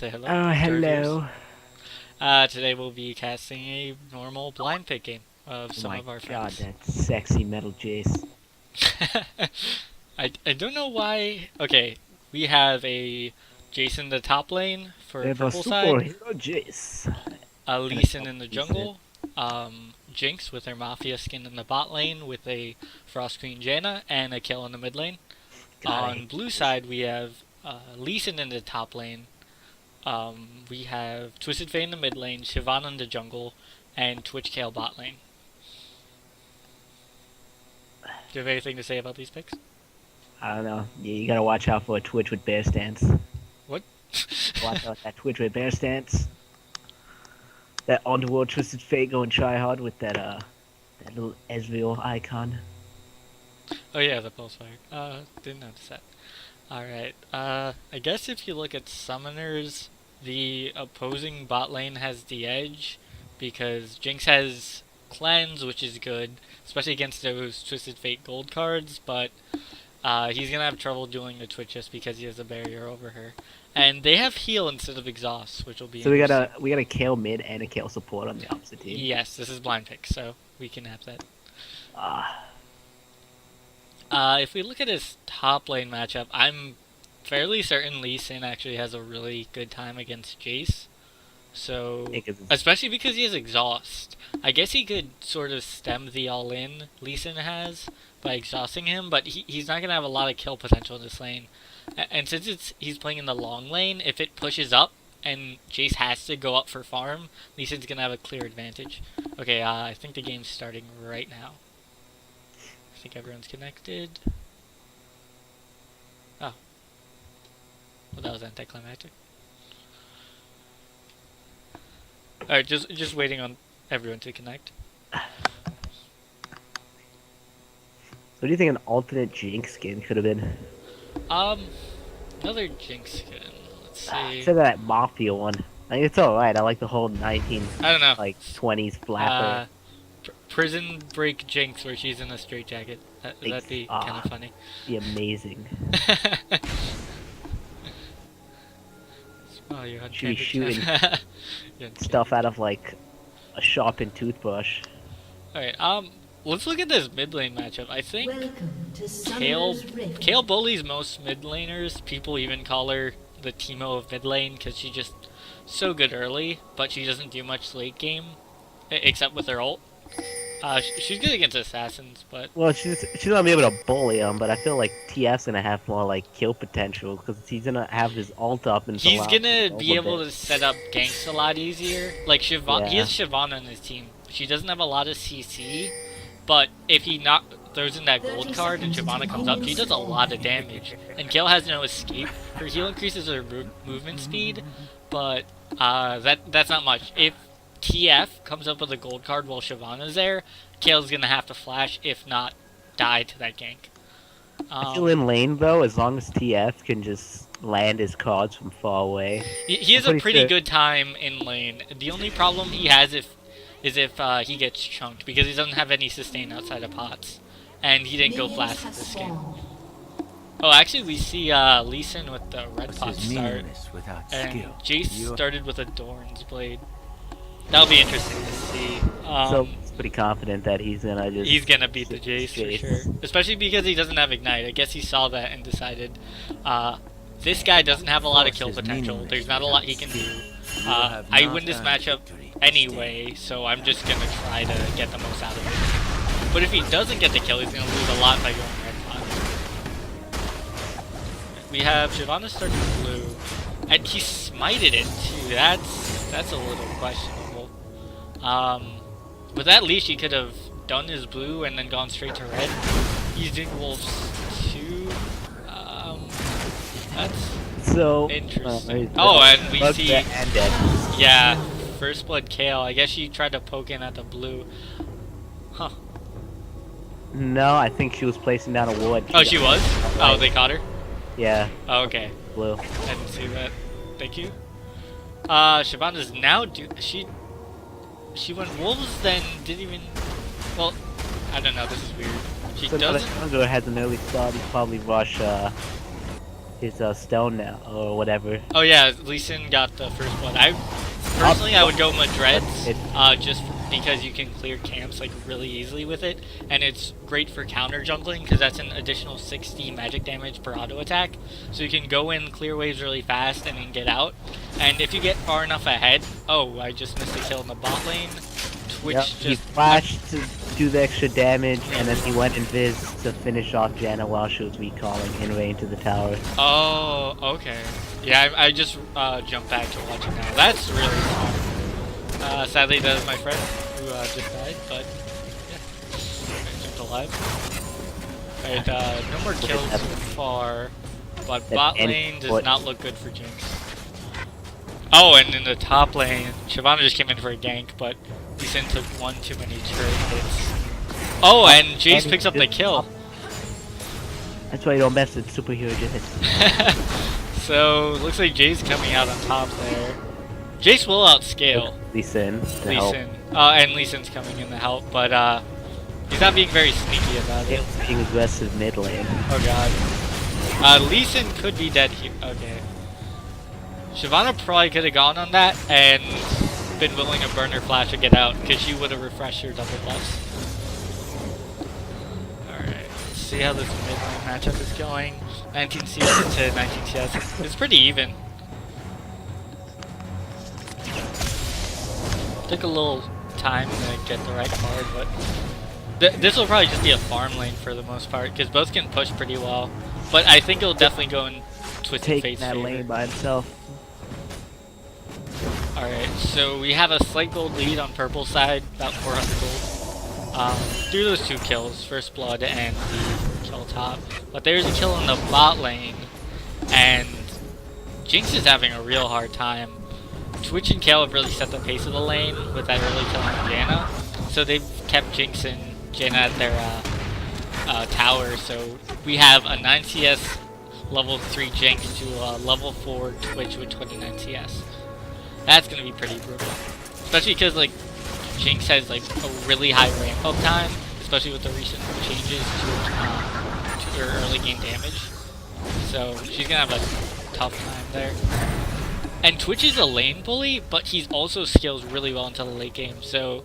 Say hello. To reviewers. Hello. Today we'll be casting a normal blind pick game of Oh some my of our god, friends. that sexy metal Jace. I don't know why. Okay, we have a Jason the top lane We for have a purple side, superhero Jace. a And a Lee Sin top in the decent. jungle, Jinx with her Mafia skin in the bot lane with a Frost Queen Janna, and a kill in the mid lane. God, I On hate blue Jace. side, we have Lee Sin in the top lane. We have Twisted Fate in the mid lane, Shyvana in the jungle, and Twitch Kale bot lane. Do you have anything to say about these picks? I don't know. You gotta watch out for a Twitch with bear stance. What? Watch out that Twitch with bear stance. That underworld twisted fate going try hard with that little Ezreal icon. Oh yeah, the pulse fire. Didn't notice that. Alright, I guess if you look at summoners, the opposing bot lane has the edge, because Jinx has cleanse, which is good, especially against those Twisted Fate gold cards, but he's gonna have trouble doing the Twitch just because he has a barrier over her. And they have heal instead of exhaust, which will be So we interesting. got a kill mid and a kill support on the opposite team. Yes, this is blind pick, so we can have that. Ah, If we look at his top lane matchup, I'm fairly certain Lee Sin actually has a really good time against Jace. So, because especially because he has exhaust. I guess he could sort of stem the all-in Lee Sin has by exhausting him, but he's not going to have a lot of kill potential in this lane. And since he's playing in the long lane, if it pushes up and Jace has to go up for farm, Lee Sin's going to have a clear advantage. Okay, I think the game's starting right now. I think everyone's connected. Oh. Well, that was anticlimactic. Alright, just waiting on everyone to connect. what do you think an alternate Jinx skin could have been? Um, another Jinx skin. Let's see. Instead of that Mafia one. I think it's alright. I like the whole 19, I don't know. like, 20s flapper. Prison Break Jinx, where she's in a straitjacket. That'd be kind of funny. Be amazing. Oh, you're on Should be Candid shooting Cam. You're on stuff out Candid of, like, a sharpened toothbrush. Cam. Alright, let's look at this mid lane matchup. I think Welcome to Kale Summoner's Rift. Kale bullies most mid laners. People even call her the Teemo of mid lane because she's just so good early, but she doesn't do much late game, except with her ult. She's good against assassins, but Well, she's not gonna be able to bully him, but I feel like TF's gonna have more, like, kill potential, because he's gonna have his ult up and he's allow gonna him be a able bit. to set up ganks a lot easier. Like he Yeah. has Shyvana on his team. She doesn't have a lot of CC, but if he throws in that gold 30 card and seconds Shyvana until comes up, she minions does a fall. lot of damage. And Kale has no escape. Her heal increases her movement speed, but that's not much. If TF comes up with a gold card while Shyvana's there, Kale's gonna have to flash, if not die to that gank. I feel in lane, though, as long as TF can just land his cards from far away. He has I'm a pretty pretty sure- good time in lane. The only problem he has is if he gets chunked, because he doesn't have any sustain outside of pots, and he didn't go Minions fast have this game. spawned. Oh, actually, we see Lee Sin with the red This pot is start, meaningless without and skill. Jace You- started with a Doran's blade. That'll be interesting to see. So he's pretty confident that he's gonna just. He's gonna beat the Jace for Jace. sure, especially because he doesn't have Ignite. I guess he saw that and decided, this guy doesn't have a lot of kill Force is potential. meaningless There's not a lot he without can do. You will have I not win this earned matchup victory. anyway, so I'm just gonna try to get the most out of it. But if he doesn't get the kill, he's gonna lose a lot by going red pot. We have Shyvana starting blue, and he smited it too. That's a little questionable. But at least he could have done his blue and then gone straight to red. He's doing wolves too. That's So. interesting. he's- Oh, and we Bug see, that and dead. yeah, first blood Kale. I guess she tried to poke in at the blue. Huh. No, I think she was placing down a ward. Oh, she was? Oh, Right. they caught her? Yeah, Oh, okay. blue. I didn't see that. Thank you. Shyvana's now she went wolves, then didn't even, well, I don't know, this is weird. She So now that doesn't, Congo has an early start, he's probably rush his stone now or whatever. Oh yeah, Lee Sin got the first blood. Personally, I would go Madred's, just because you can clear camps like really easily with it, and it's great for counter jungling because that's an additional 60 magic damage per auto attack. So you can go in, clear waves really fast, and then get out. And if you get far enough ahead, oh, I just missed a kill in the bot lane. Twitch just he flashed to do the extra damage, and then he went invis to finish off Janna while she was recalling in range to the tower. Oh, okay. Yeah, I just jumped back to watching now. That's really smart. Sadly, that is my friend who just died, but yeah, I jumped alive. Alright, no more kills so far, but bot lane does not look good for Jinx. Oh, and in the top lane, Shyvana just came in for a gank, but Lee Sin took one too many turret hits. Oh, and Jace picks up the kill. That's why you don't mess with superhero Jace. So, looks like Jace coming out on top there. Jace will outscale Lee Sin. And Lee Sin's coming in to help, but he's not being very sneaky about it. Being aggressive mid lane. Oh god. Lee Sin could be dead here. Okay. Shyvana probably could have gone on that and been willing to burn her flash to get out, because she would have refreshed her double buffs. Alright, let's see how this mid lane matchup is going. 19 CS to 19 CS. It's pretty even. Took a little time to get the right card, but this will probably just be a farm lane for the most part, because both can push pretty well. But I think it'll definitely go in Twisted Fate's that favor. lane by himself. Alright, so we have a slight gold lead on purple side, about 400 gold. Through those two kills, first blood and the kill top. But there's a kill in the bot lane, and Jinx is having a real hard time. Twitch and Kale have really set the pace of the lane with that early kill on Janna, so they've kept Jinx and Janna at their tower. So we have a 9 CS level 3 Jinx to a level 4 Twitch with 29 CS. That's gonna be pretty brutal, especially because like Jinx has like a really high ramp up time, especially with the recent changes to her early game damage. So she's gonna have a tough time there. And Twitch is a lane bully, but he's also scales really well into the late game. So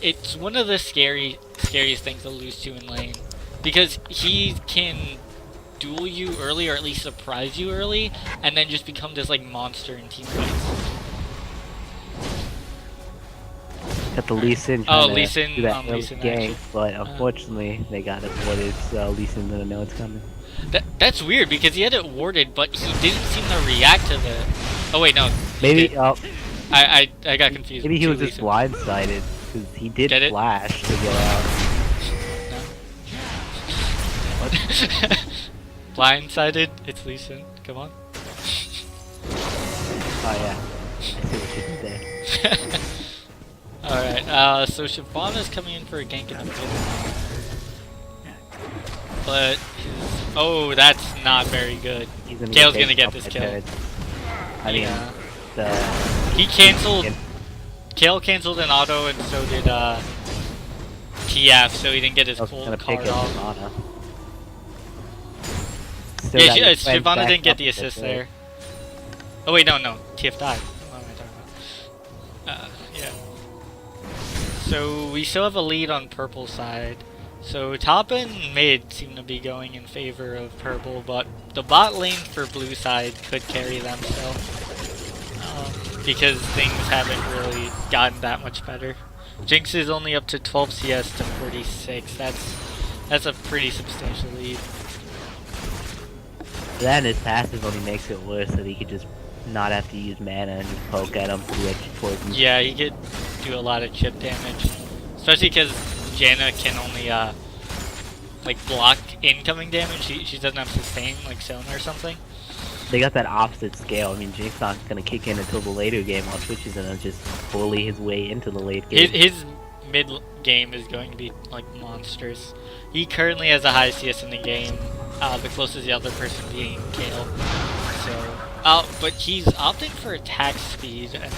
it's one of the scariest things to lose to in lane, because he can duel you early, or at least surprise you early, and then just become this like monster in team fights. Got the Lee Sin Lee Sin do that Lee Sin gang, action. but unfortunately they got it warded, so Lee Sin didn't know it's coming. That's weird, because he had it warded, but he didn't seem to react to the... Oh wait, no. Maybe, I got confused. Maybe he was just blindsided, because he did flash to get out. No. What? Blindsided? It's Lee Sin. Come on. Oh yeah. I see what you did there. Alright, so Shyvana's coming in for a gank in the mid. But oh, that's not very good. Kale's gonna get this kill. I mean, he cancelled. Kale cancelled an auto, and so did TF, so he didn't get his full card off. Yeah, Shyvana didn't get the assist there. Oh wait, no, TF died. What am I talking about? Yeah. So we still have a lead on purple side. So top and mid seem to be going in favor of purple, but the bot lane for blue side could carry them still, because things haven't really gotten that much better. Jinx is only up to 12 CS to 46. That's a pretty substantial lead. Then his passive only makes it worse, that he could just not have to use mana and just poke at him to extra poison. Yeah, he could do a lot of chip damage, especially because Janna can only like block incoming damage. She doesn't have sustain like Sona or something. They got that opposite scale. I mean, Jinx not gonna kick in until the later game, while Twitch is gonna just bully his way into the late game. His mid game is going to be like monstrous. He currently has a high CS in the game. The closest the other person being Kale. So, but he's opting for attack speed and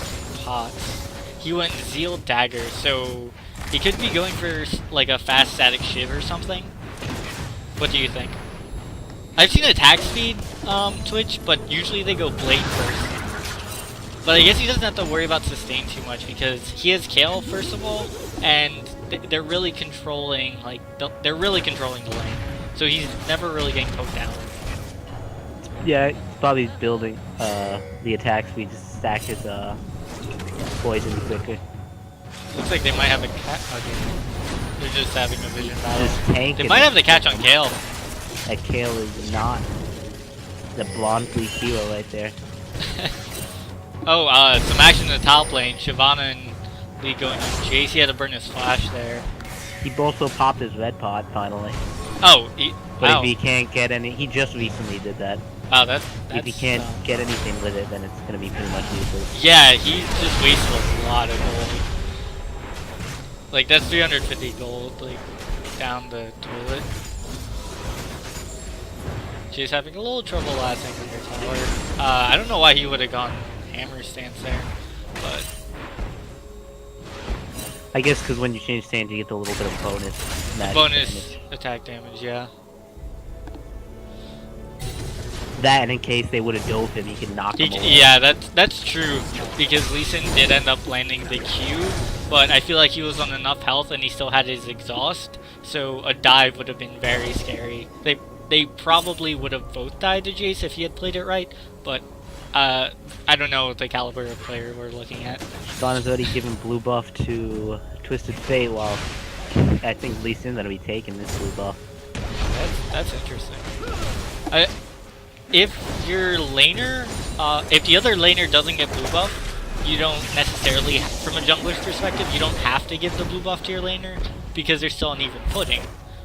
pots. He went Zeal Dagger, so he could be going for like a fast static shiv or something. What do you think? I've seen attack speed Twitch, but usually they go Blade first. But I guess he doesn't have to worry about sustain too much because he has Kale first of all, and they're really controlling they're really controlling the lane. So he's never really getting poked down. Yeah, it's probably building the attack speed to stack his poison quicker. Looks like they might have a cat. Okay. They're just having a vision battle. Tank They might have the catch on Kale. That Kale is not the blonde police hero right there. Oh, some action in the top lane. Shyvana and Lee going on Jace. He had to burn his flash there. He also popped his red pot finally. Oh, But wow. if he can't get any, he just recently did that. Oh, that's if he can't get anything with it, then it's gonna be pretty much useless. Yeah, he just wasted a lot of gold. Like that's 350 gold, like down the toilet. She's having a little trouble lasting in her tower. I don't know why he would have gone hammer stance there, but I guess because when you change stance, you get a little bit of bonus. bonus Damage. attack damage, yeah. That, and in case they would have dove him, he could knock him away. Yeah, that's true, because Lee Sin did end up landing the Q, but I feel like he was on enough health and he still had his exhaust, so a dive would have been very scary. They probably would have both died to Jace if he had played it right, but I don't know the caliber of player we're looking at. Shyvana's already given blue buff to Twisted Fate, while I think Lee Sin's gonna be taking this blue buff. That's interesting. If your laner, if the other laner doesn't get blue buff, you don't necessarily, from a jungler's perspective, you don't have to give the blue buff to your laner because they're still on even footing.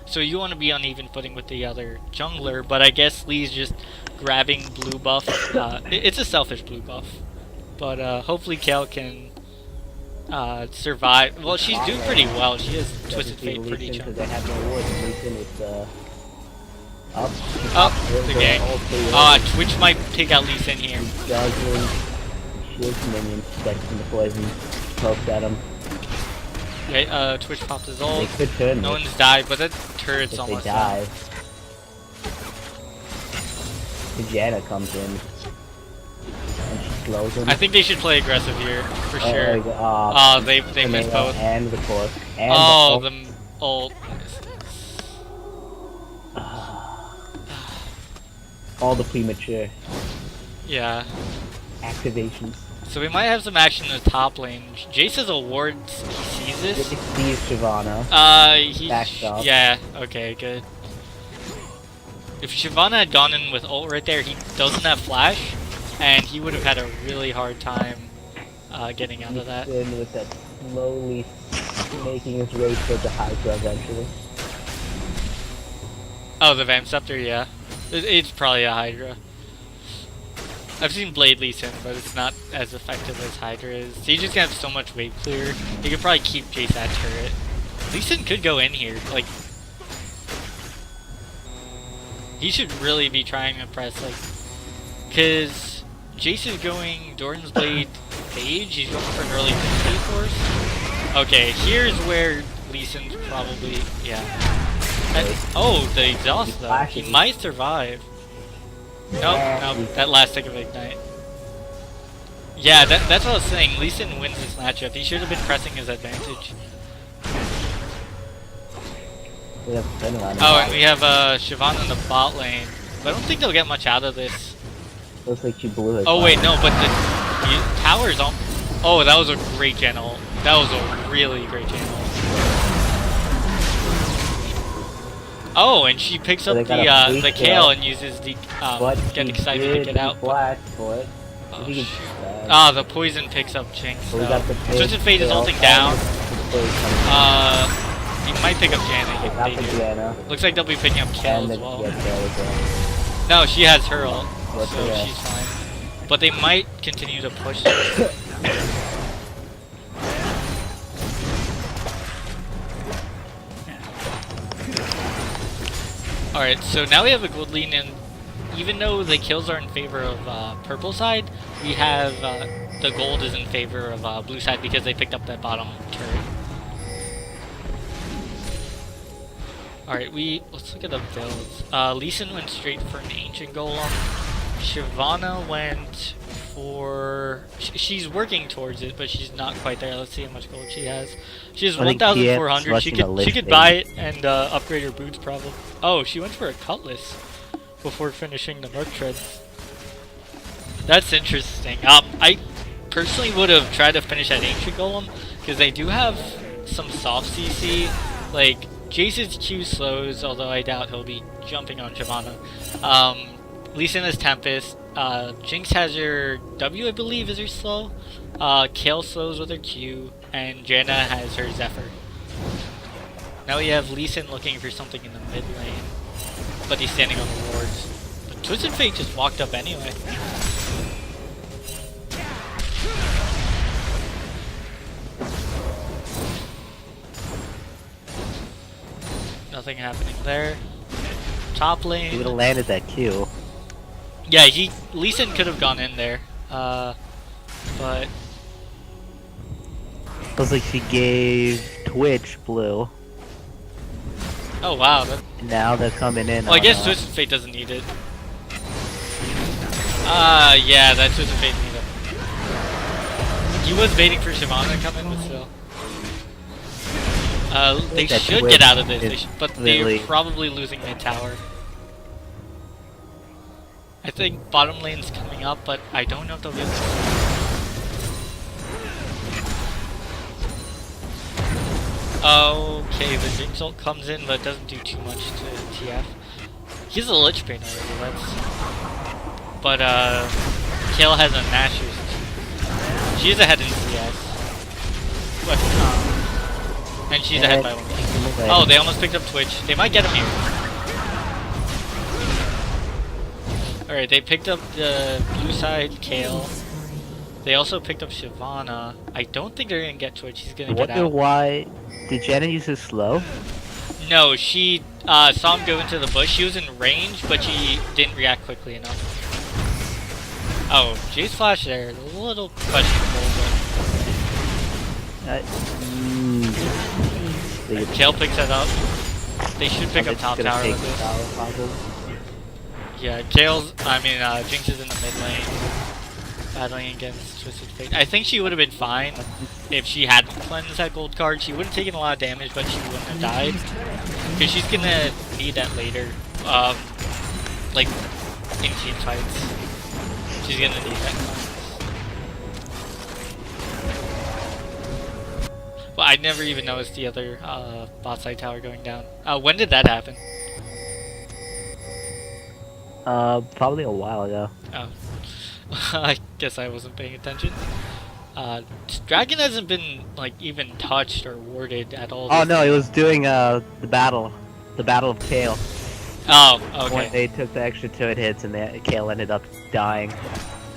So you want to be on even footing with the other jungler, but I guess Lee's just grabbing blue buff. It's a selfish blue buff, but hopefully Kale can survive. Well, she's doing pretty well. She has Twisted Fate pretty chunky. They have no wards. Lee Sin is up. Oh, the gang. Twitch might take out Lee Sin here. Juggling, shield minions, catching the poison, poked at him. Okay, Twitch popped his ult. They could turn No this one's died, but that turret's if almost they down. die. Janna comes in. And she slows him. I think they should play aggressive here, for sure. They missed both. And the cork. And Oh, the the ult. all the premature Yeah. activations. So we might have some action in the top lane. Jace has a ward, he sees this. It sees Shyvana. He... Yeah, okay, good. If Shyvana had gone in with ult right there, he doesn't have flash, and he would have had a really hard time getting out of that. In with that slowly making his way towards the Hydra eventually. Oh, the Vamp Scepter, yeah. It's probably a Hydra. I've seen Blade Lee Sin, but it's not as effective as Hydra is. He's just gonna have so much wave clear. He could probably keep Jace at turret. Lee Sin could go in here. Like, he should really be trying to press, like, cause Jace is going Doran's Blade Phage. He's going for an early Blade Force. Okay, here's where Lee Sin's probably, yeah. Oh, the exhaust though. He might survive. Nope, that last tick of Ignite. Yeah, that's what I was saying. Lee Sin wins this matchup. He should have been pressing his advantage. Oh, and we have Shyvana in the bot lane. But I don't think they'll get much out of this. Looks like she blew it. Oh wait, no, but the tower's on. Oh, that was a great channel. That was a really great channel. Oh, and she picks up the Kale and uses the get excited to get out. Oh, shoot. The poison picks up Jinx. Twisted Fate is ulting down. He might pick up Janet if they do. Looks like they'll be picking up Kale as well. No, she has her ult, so she's fine. But they might continue to push it. Alright, so now we have a gold lead, and even though the kills are in favor of purple side, we have the gold is in favor of blue side because they picked up that bottom turret. Alright, let's look at the builds. Lee Sin went straight for an Ancient Golem. Shyvana went for... She's working towards it, but she's not quite there. Let's see how much gold she has. She has I think TF's 1,400. She rushing a could Lich buy Bane. it and upgrade her boots probably. Oh, she went for a Cutlass before finishing the Merc Treads. That's interesting. I personally would have tried to finish at Ancient Golem because they do have some soft CC. Like, Jace's Q slows, although I doubt he'll be jumping on Shyvana. Lee Sin has Tempest. Jinx has her W, I believe, is her slow. Kayle slows with her Q, and Janna has her Zephyr. Now we have Lee Sin looking for something in the mid lane, but he's standing on the wards. But Twisted Fate just walked up anyway. Nothing happening there. Top lane. He would have landed that Q. Yeah, Lee Sin could have gone in there, but Looks like she gave Twitch blue. oh wow. Now they're coming in. Well, I on, guess Twisted Fate doesn't need it. Yeah, that Twisted Fate needed it. He was waiting for Shyvana to come in, but still. They that should Twitch get out of this, is but really- they're probably losing mid tower. I think bottom lane's coming up, but I don't know if they'll be able to. Okay, the Jinx ult comes in, but doesn't do too much to TF. He's a Lich Bane already, but Kayle has a Nashor's. She's ahead in CS. But, and she's ahead by one. Oh, they almost picked up Twitch. They might get him here. Alright, they picked up the blue side Kayle. They also picked up Shyvana. I don't think they're gonna get Twitch. He's gonna get wonder out. why. Did Janna use his slow? No, she saw him go into the bush. She was in range, but she didn't react quickly enough. Oh, Jay's flash there. A little questionable, but Kayle picks that up. They should pick up top tower with this. Yeah, Jinx is in the mid lane, battling against Twisted Fate. I think she would have been fine if she hadn't cleansed that gold card. She would have taken a lot of damage, but she wouldn't have died. Because she's gonna need that later, like, in team fights. She's gonna need that cleanse. Well, I never even noticed the other bot side tower going down. When did that happen? Probably a while ago. Oh. I guess I wasn't paying attention. Dragon hasn't been, like, even touched or warded at all. Oh no, he was doing the battle of Kayle. Oh, When okay. they took the extra 2 hits and Kayle ended up dying.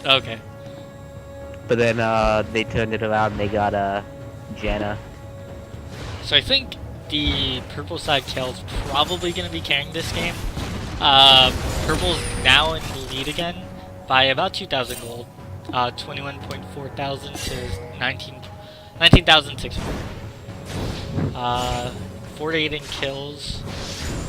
Okay. But then they turned it around and they got Janna. So I think the purple side Kayle's probably going to be carrying this game. Purple's now in the lead again by about 2,000 gold. 21.4 thousand to 19,600. 4 to 8 in kills.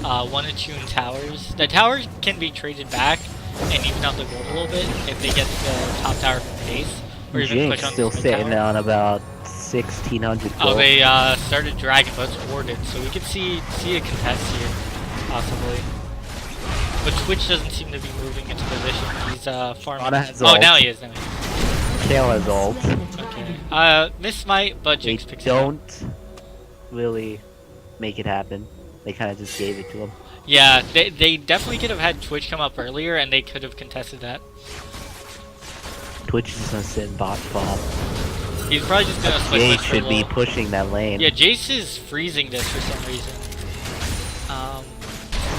1 to 2 in towers. The towers can be traded back and even out the gold a little bit if they get the top tower from base. Or even Jinx push on still the mid sitting tower. on about 1,600 gold. Oh, they started dragging, but it's warded, so we could see a contest here, possibly. But Twitch doesn't seem to be moving into position. He's farming. Ana has Oh, ult. now he is. Now he is. Kayle has ult. Okay. Miss Smite, but They Jinx picks it up. don't really make it happen. They kind of just gave it to him. Yeah, they definitely could have had Twitch come up earlier, and they could have contested that. Twitch is gonna sit in bot spot. He's probably just gonna switch Jade with should be Turtle. pushing that lane. Yeah, Jace is freezing this for some reason. A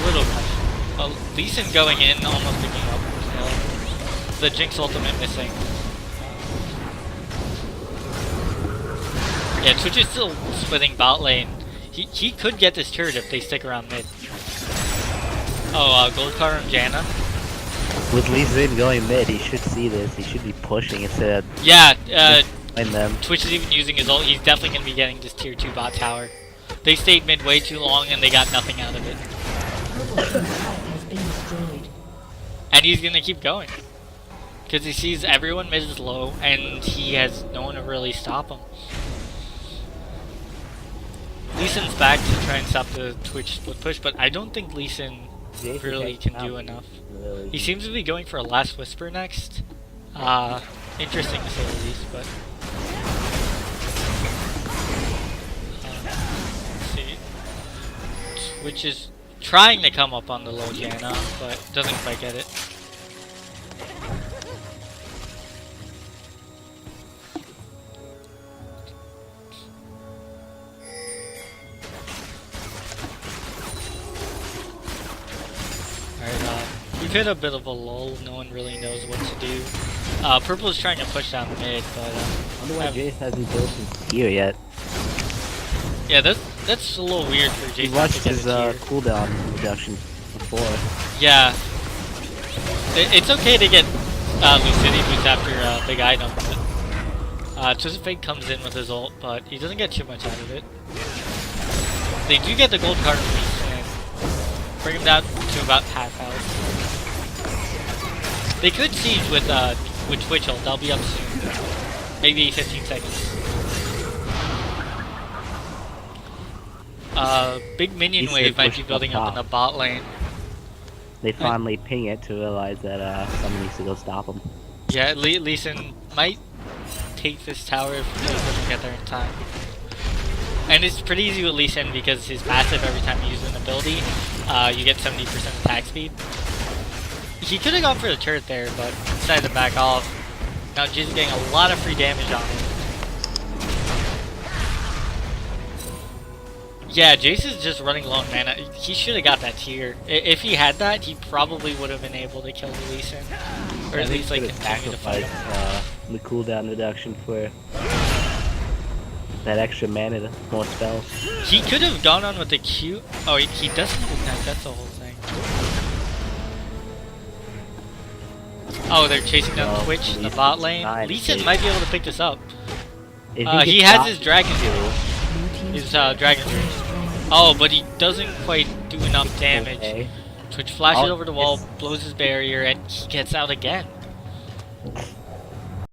little questionable. Well, Lee Sin going in, almost picking up. The Jinx ultimate missing. Yeah, Twitch is still splitting bot lane. He could get this turret if they stick around mid. Oh, gold card on Janna. With Lee Sin going mid, he should see this. He should be pushing instead Yeah, of them. Twitch is even using his ult. He's definitely going to be getting this tier 2 bot tower. They stayed mid way too long and they got nothing out of it. And he's gonna keep going. Because he sees everyone mid is low and he has no one to really stop him. Lee Sin's back to try and stop the Twitch split push, but I don't think Lee Sin really can do enough. He seems to be going for a Last Whisper next. Interesting to say the least, but... let's see. Twitch is trying to come up on the low Janna, but doesn't quite get it. We've hit a bit of a lull, no one really knows what to do. Purple is trying to push down mid, but I wonder why Jace hasn't built his tier yet. Yeah, that's a little weird for Jace. He watched his cooldown reduction before. Yeah. It's okay to get Lucidity boost after big item, but Twisted Fate comes in with his ult, but he doesn't get too much out of it. They do get the gold card release and bring him down to about half health. They could siege with Twitch ult. They'll be up soon. Maybe 15 seconds. Big minion wave might be building up in the bot lane. They finally ping it to realize that someone needs to go stop them. Yeah, Lee Sin might take this tower if he doesn't get there in time. And it's pretty easy with Lee Sin because his passive, every time you use an ability, you get 70% attack speed. He could have gone for the turret there, but decided to back off. Now Jace is getting a lot of free damage on him. Yeah, Jace is just running low on mana. He should have got that tier. If he had that, he probably would have been able to kill the Lee Sin. Or at least like continue to fight him. The cooldown reduction for that extra mana, to more spells. He could have gone on with the Q. Oh, he doesn't ignite, that's the whole thing. Oh, they're chasing down Twitch in the bot lane. Lee Sin might be able to pick this up. He has his dragon. His dragon rage. Oh, but he doesn't quite do enough damage. Okay. Twitch flashes over the wall, blows his barrier, and he gets out again.